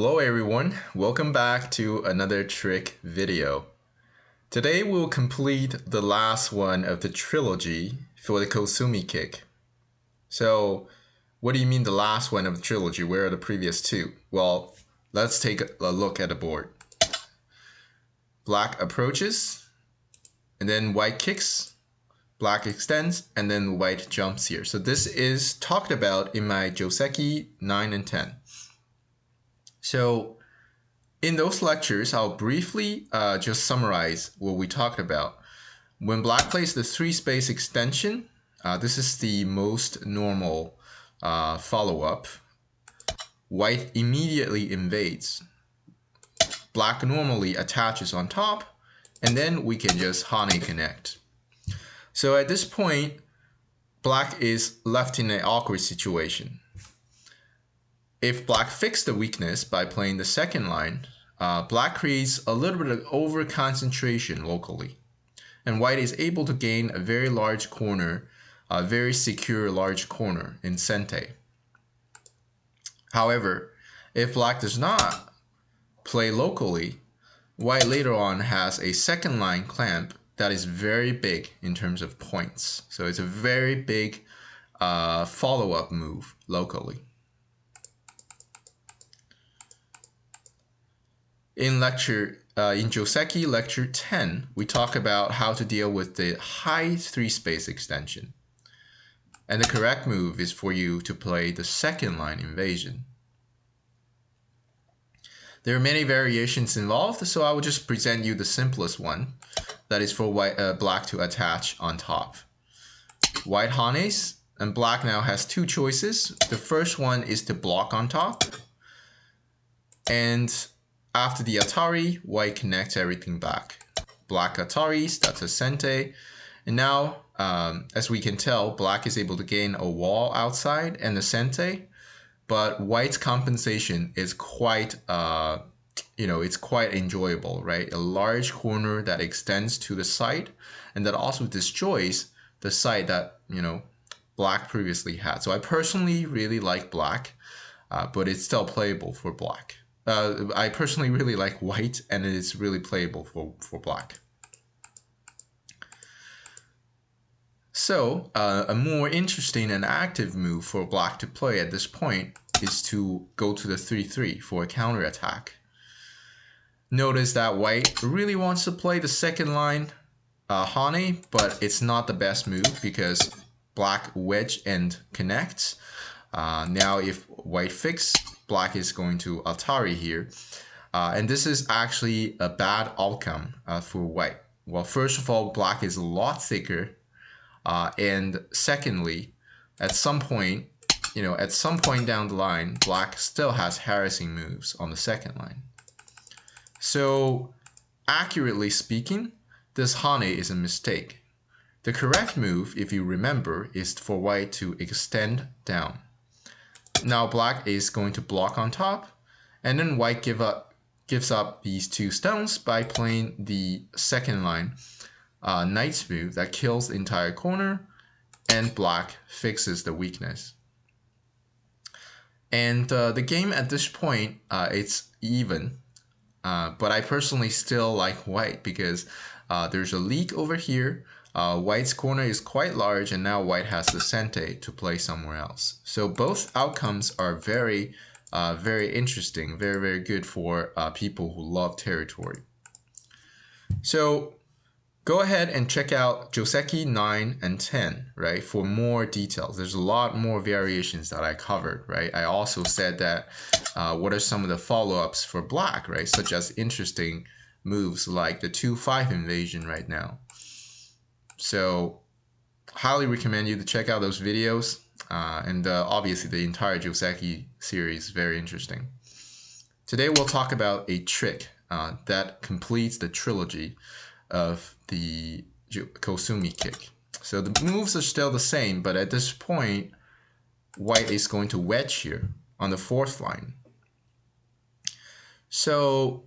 Hello everyone, welcome back to another trick video. Today we'll complete the last one of the trilogy for the Kosumi kick. So, what do you mean the last one of the trilogy? Where are the previous two? Well, let's take a look at the board. Black approaches, and then white kicks, black extends, and then white jumps here. So this is talked about in my joseki 9 and 10. So, in those lectures, I'll briefly just summarize what we talked about. When black plays the 3-space extension, this is the most normal follow-up. White immediately invades. Black normally attaches on top, and then we can just Hane connect. So at this point, black is left in an awkward situation. If black fixed the weakness by playing the second line, black creates a little bit of over concentration locally, and white is able to gain a very large corner, a very secure large corner in sente. However, if black does not play locally, white later on has a second line clamp that is very big in terms of points. So it's a very big follow-up move locally. In joseki lecture 10, we talk about how to deal with the high 3-space extension. And the correct move is for you to play the second line invasion. There are many variations involved, so I will just present you the simplest one. That is for black to attach on top. White Hanes, and black now has two choices. The first one is to block on top. And after the Atari, white connects everything back. Black Ataris, that's a sente. And now, as we can tell, black is able to gain a wall outside and a sente. But white's compensation is quite, it's quite enjoyable, right? A large corner that extends to the side and that also destroys the side that, black previously had. So I personally really like black, but it's still playable for black. I personally really like white, and it is really playable for black. So, a more interesting and active move for black to play at this point is to go to the 3-3 for a counter attack. Notice that white really wants to play the second line Hane, but it's not the best move because black wedge and connects. Now if white fix, black is going to Atari here. And this is actually a bad outcome for white. Well, first of all, black is a lot thicker. And secondly, at some point down the line, black still has harassing moves on the second line. So, accurately speaking, this Hane is a mistake. The correct move, if you remember, is for white to extend down. Now black is going to block on top, and then white gives up these two stones by playing the second line knight's move that kills the entire corner, and black fixes the weakness. And the game at this point, it's even, but I personally still like white because there's a leak over here. White's corner is quite large, and now white has the sente to play somewhere else. So both outcomes are very, very interesting, very, very good for people who love territory. So go ahead and check out joseki 9 and 10, right, for more details. There's a lot more variations that I covered, right? I also said that what are some of the follow-ups for black, right, such as interesting moves like the 2-5 invasion right now. So highly recommend you to check out those videos, and obviously the entire joseki series is very interesting. Today we'll talk about a trick that completes the trilogy of the Kosumi kick. So the moves are still the same, but at this point, white is going to wedge here on the 4th line. So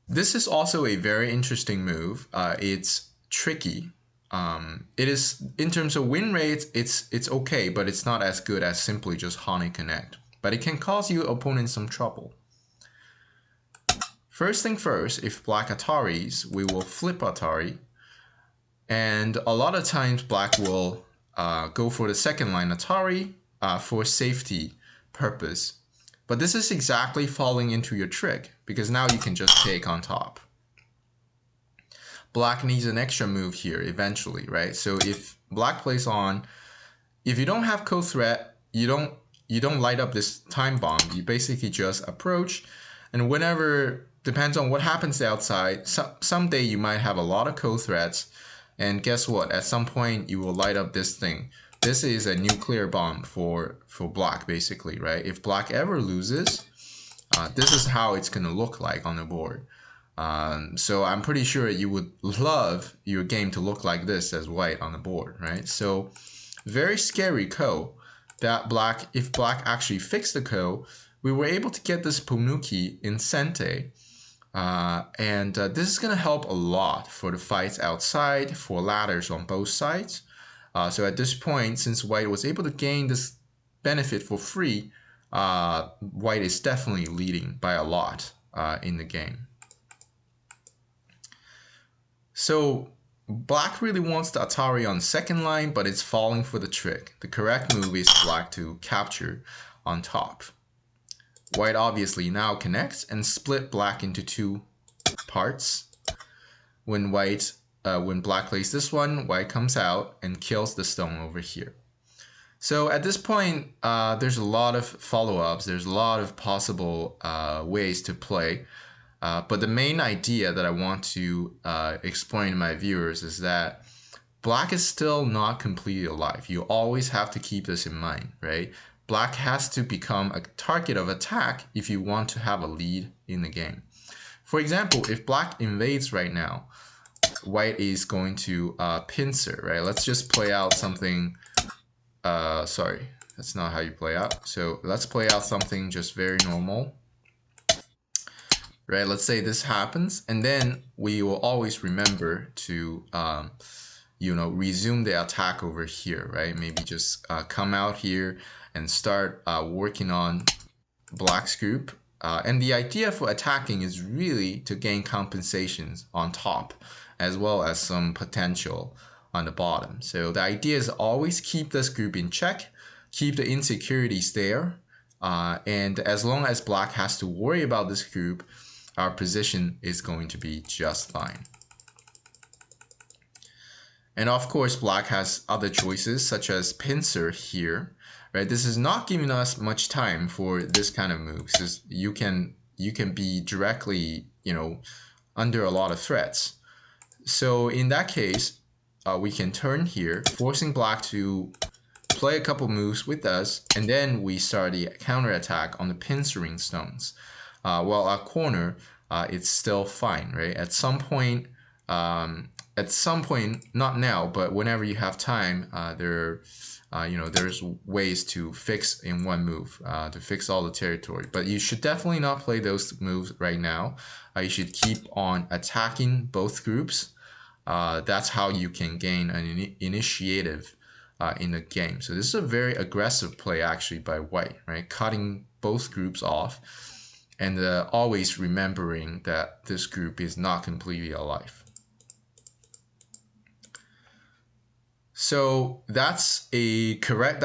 this is also a very interesting move. It's tricky. It is, in terms of win rates, it's okay, but it's not as good as simply just Hane connect. but it can cause your opponent some trouble. First thing first, if black Ataris, we will flip Atari. And a lot of times black will go for the second line Atari for safety purpose. But this is exactly falling into your trick, because now you can just take on top. Black needs an extra move here eventually, right? So if black plays on, if you don't have co-threat, you don't light up this time bomb. You basically just approach, and whenever, depends on what happens outside, someday you might have a lot of co-threats, and guess what? At some point you will light up this thing. This is a nuclear bomb for black, basically, right? If black ever loses, this is how it's gonna look like on the board. So I'm pretty sure you would love your game to look like this as white on the board, right? So very scary ko that black, if black actually fixed the ko, we were able to get this Ponuki in Sente. This is going to help a lot for the fights outside, for ladders on both sides. So at this point, since white was able to gain this benefit for free, white is definitely leading by a lot in the game. So black really wants the Atari on second line, but it's falling for the trick. The correct move is black to capture on top. White obviously now connects and split black into two parts. When black plays this one, white comes out and kills the stone over here. So at this point, there's a lot of follow-ups. There's a lot of possible ways to play. But the main idea that I want to explain to my viewers is that black is still not completely alive. You always have to keep this in mind, right? Black has to become a target of attack if you want to have a lead in the game. For example, if black invades right now, white is going to pincer, right? Let's just play out something. Sorry, that's not how you play out. So let's play out something just very normal. Right, let's say this happens, and then we will always remember to, resume the attack over here, right? Maybe just come out here and start working on black's group. And the idea for attacking is really to gain compensations on top, as well as some potential on the bottom. So the idea is always keep this group in check, keep the insecurities there, and as long as black has to worry about this group, our position is going to be just fine. And of course, black has other choices such as pincer here, right? This is not giving us much time for this kind of moves. You can be directly, under a lot of threats. So in that case, we can turn here, forcing black to play a couple moves with us, and then we start the counterattack on the pincering stones. While our corner, it's still fine, right? At some point, not now, but whenever you have time, there's ways to fix in one move, to fix all the territory. But you should definitely not play those moves right now. You should keep on attacking both groups. That's how you can gain an initiative in the game. So this is a very aggressive play actually by white, right? Cutting both groups off, and always remembering that this group is not completely alive. So that's the correct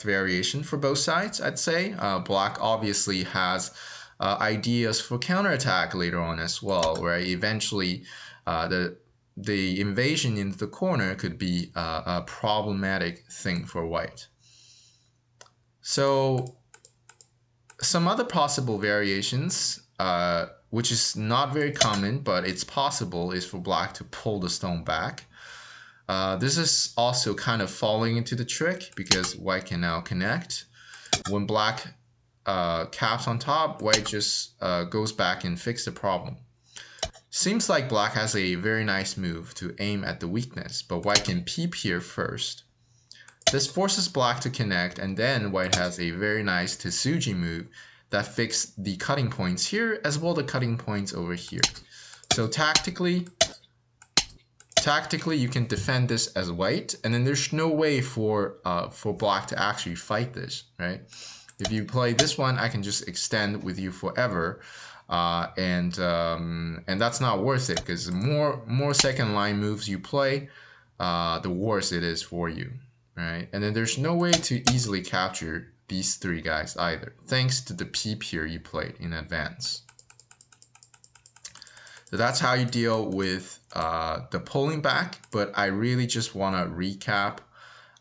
variation for both sides, I'd say. Black obviously has ideas for counterattack later on as well, right? Eventually, the invasion into the corner could be a problematic thing for white. So some other possible variations, which is not very common, but it's possible, is for black to pull the stone back. This is also kind of falling into the trick because white can now connect. When black caps on top, white just goes back and fixes the problem. Seems like black has a very nice move to aim at the weakness, but white can peep here first. This forces black to connect, and then white has a very nice Tetsuji move that fixes the cutting points here as well the cutting points over here. So tactically you can defend this as white, and then there's no way for black to actually fight this, right? If you play this one, I can just extend with you forever. And that's not worth it, because the more second line moves you play, the worse it is for you, right? And then there's no way to easily capture these three guys either, thanks to the peep here you played in advance. So that's how you deal with the pulling back, but I really just want to recap.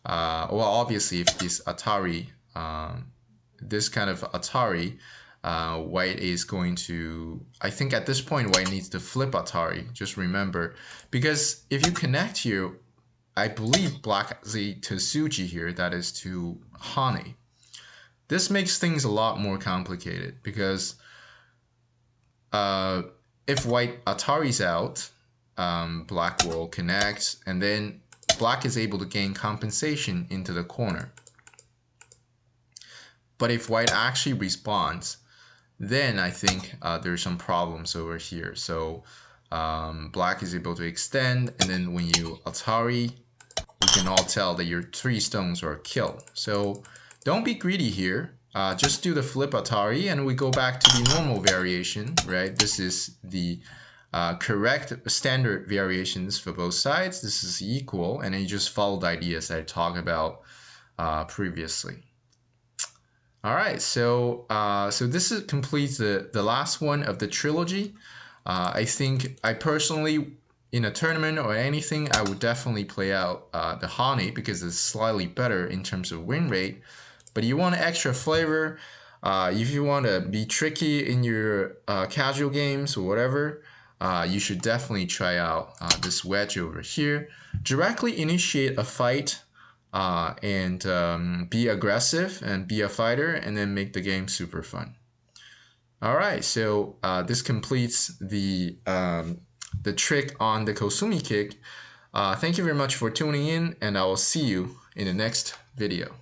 Well, obviously, if this Atari, this kind of Atari, white is going to, I think at this point, white needs to flip Atari. Just remember, because if you connect here, I believe black Z to Suji here, that is to Hane. This makes things a lot more complicated, because if white Atari's out, black will connect, and then black is able to gain compensation into the corner. But if white actually responds, then I think there's some problems over here. So black is able to extend, and then when you Atari, you can all tell that your 3 stones are killed. So don't be greedy here. Just do the flip Atari, and we go back to the normal variation, right? This is the correct standard variations for both sides. This is equal, and then you just follow the ideas that I talked about previously. All right, so this completes the last one of the trilogy. I think I personally, in a tournament or anything, I would definitely play out the Hane, because it's slightly better in terms of win rate. But you want extra flavor, if you want to be tricky in your casual games or whatever, you should definitely try out this wedge over here. Directly initiate a fight and be aggressive and be a fighter, and then make the game super fun. All right, so this completes the trick on the Kosumi kick. Thank you very much for tuning in, and I will see you in the next video.